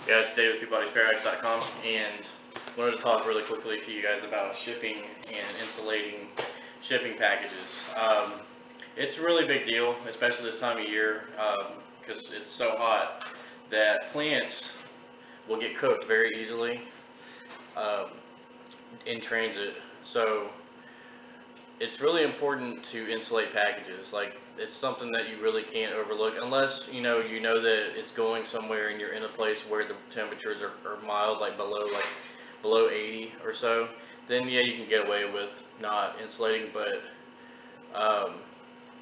Guys, today with PeabodySpareX.com, and wanted to talk really quickly to you guys about shipping and insulating shipping packages. It's a really big deal, especially this time of year, because it's so hot that plants will get cooked very easily um, in transit. So it's really important to insulate packages. Like, it's something that you really can't overlook unless you know that it's going somewhere and you're in a place where the temperatures are mild, like below 80 or so. Then yeah, you can get away with not insulating. But um,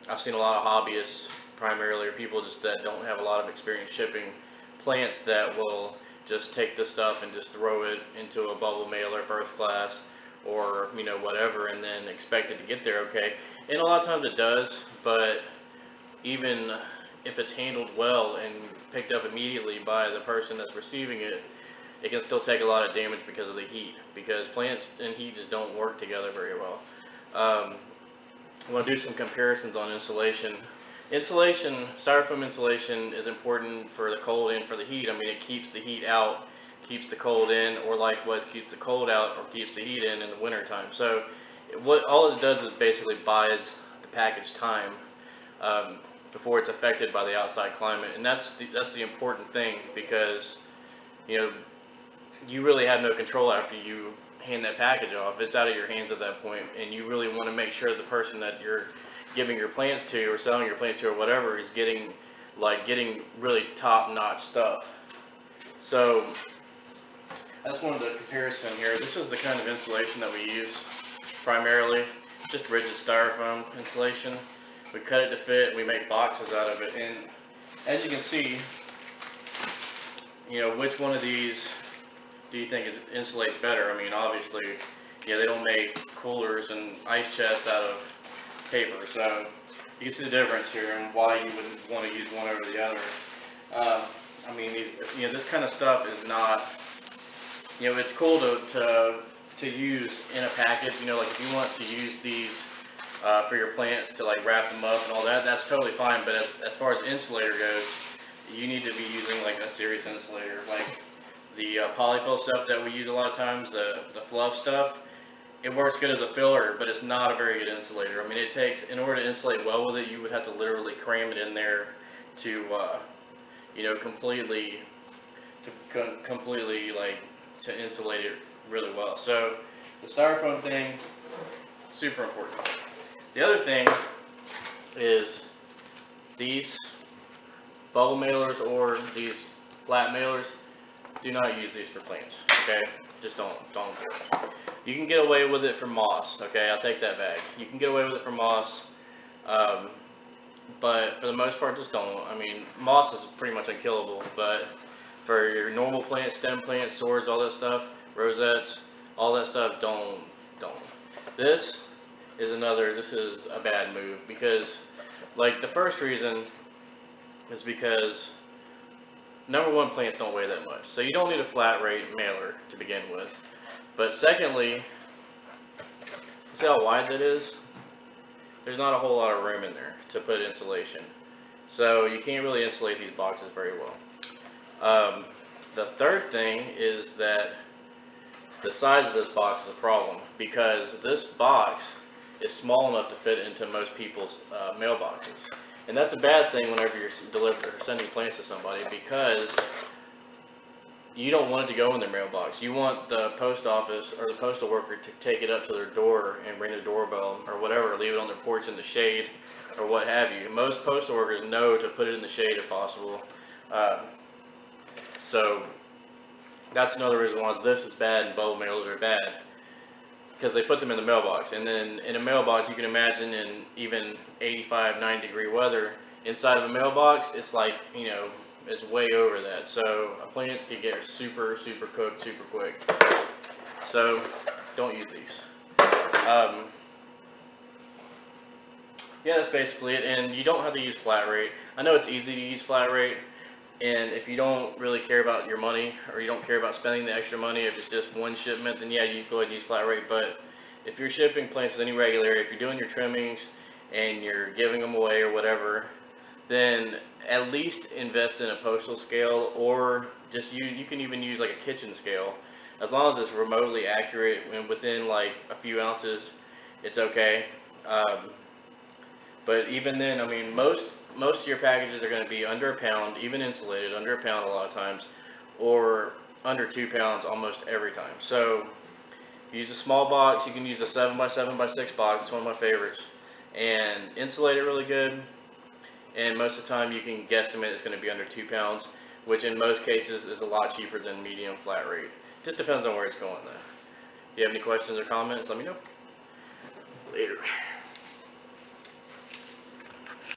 I've seen a lot of hobbyists, primarily, or people just that don't have a lot of experience shipping plants, that will just take this stuff and just throw it into a bubble mailer first class, or whatever, and then expect it to get there okay. And a lot of times it does, but even if it's handled well and picked up immediately by the person that's receiving it, it can still take a lot of damage because of the heat, because plants and heat just don't work together very well. I want to do some comparisons on insulation. Styrofoam insulation is important for the cold and for the heat. I mean, it keeps the heat out, keeps the cold in, or likewise keeps the cold out or keeps the heat in the winter time. So what all it does is basically buys the package time um, before it's affected by the outside climate. And that's the important thing, because you know you really have no control after you hand that package off. It's out of your hands at that point, and you really want to make sure the person that you're giving your plants to, or selling your plants to, or whatever, is getting really top-notch stuff. So that's one of the comparison here. This is the kind of insulation that we use primarily, just rigid styrofoam insulation. We cut it to fit, and we make boxes out of it. And as you can see, which one of these do you think insulates better? I mean, obviously, they don't make coolers and ice chests out of paper, so you can see the difference here and why you would want to use one over the other. I mean, this kind of stuff is not, it's cool to use in a package. Like, if you want to use these for your plants to like wrap them up and all that, that's totally fine. But as far as insulator goes, you need to be using like a serious insulator, like the polyfill stuff that we use a lot of times, the fluff stuff. It works good as a filler, but it's not a very good insulator. I mean, in order to insulate well with it, you would have to literally cram it in there to, completely like to insulate it really well. So the styrofoam thing, super important. The other thing is these bubble mailers or these flat mailers. Do not use these for plants, okay? Just don't do it. You can get away with it for moss, okay? I'll take that back. You can get away with it for moss, but for the most part, just don't. I mean, moss is pretty much unkillable, but for your normal plants, stem plants, swords, all that stuff, rosettes, all that stuff, don't. This is a bad move, because, like, the first reason is because, number one, plants don't weigh that much, so you don't need a flat rate mailer to begin with. But secondly, see how wide that is? There's not a whole lot of room in there to put insulation, so you can't really insulate these boxes very well. The third thing is that the size of this box is a problem, because this box is small enough to fit into most people's mailboxes. And that's a bad thing whenever you're sending plants to somebody, because you don't want it to go in their mailbox. You want the post office or the postal worker to take it up to their door and ring the doorbell or whatever, leave it on their porch in the shade or what have you. Most postal workers know to put it in the shade if possible. So that's another reason why this is bad and bubble mailers are bad, because they put them in the mailbox. And then in a mailbox, you can imagine, in even 85, 90 degree weather, inside of a mailbox, it's like, it's way over that. So plants can get super cooked super quick. So don't use these. Yeah, that's basically it. And you don't have to use flat rate. I know it's easy to use flat rate, and if you don't really care about your money, or you don't care about spending the extra money, if it's just one shipment, then yeah, you go ahead and use flat rate. But if you're shipping plants with any regularity, if you're doing your trimmings and you're giving them away or whatever, then at least invest in a postal scale, or just you can even use like a kitchen scale. As long as it's remotely accurate and within like a few ounces, it's okay. Um, but even then, I mean, most of your packages are going to be under a pound, even insulated, under a pound a lot of times, or under 2 pounds almost every time. So use a small box. You can use a 7x7x6 box. It's one of my favorites, and insulate it really good. And most of the time, you can guesstimate it's going to be under 2 pounds, which in most cases is a lot cheaper than medium flat rate. Just depends on where it's going though. If you have any questions or comments, let me know. Later.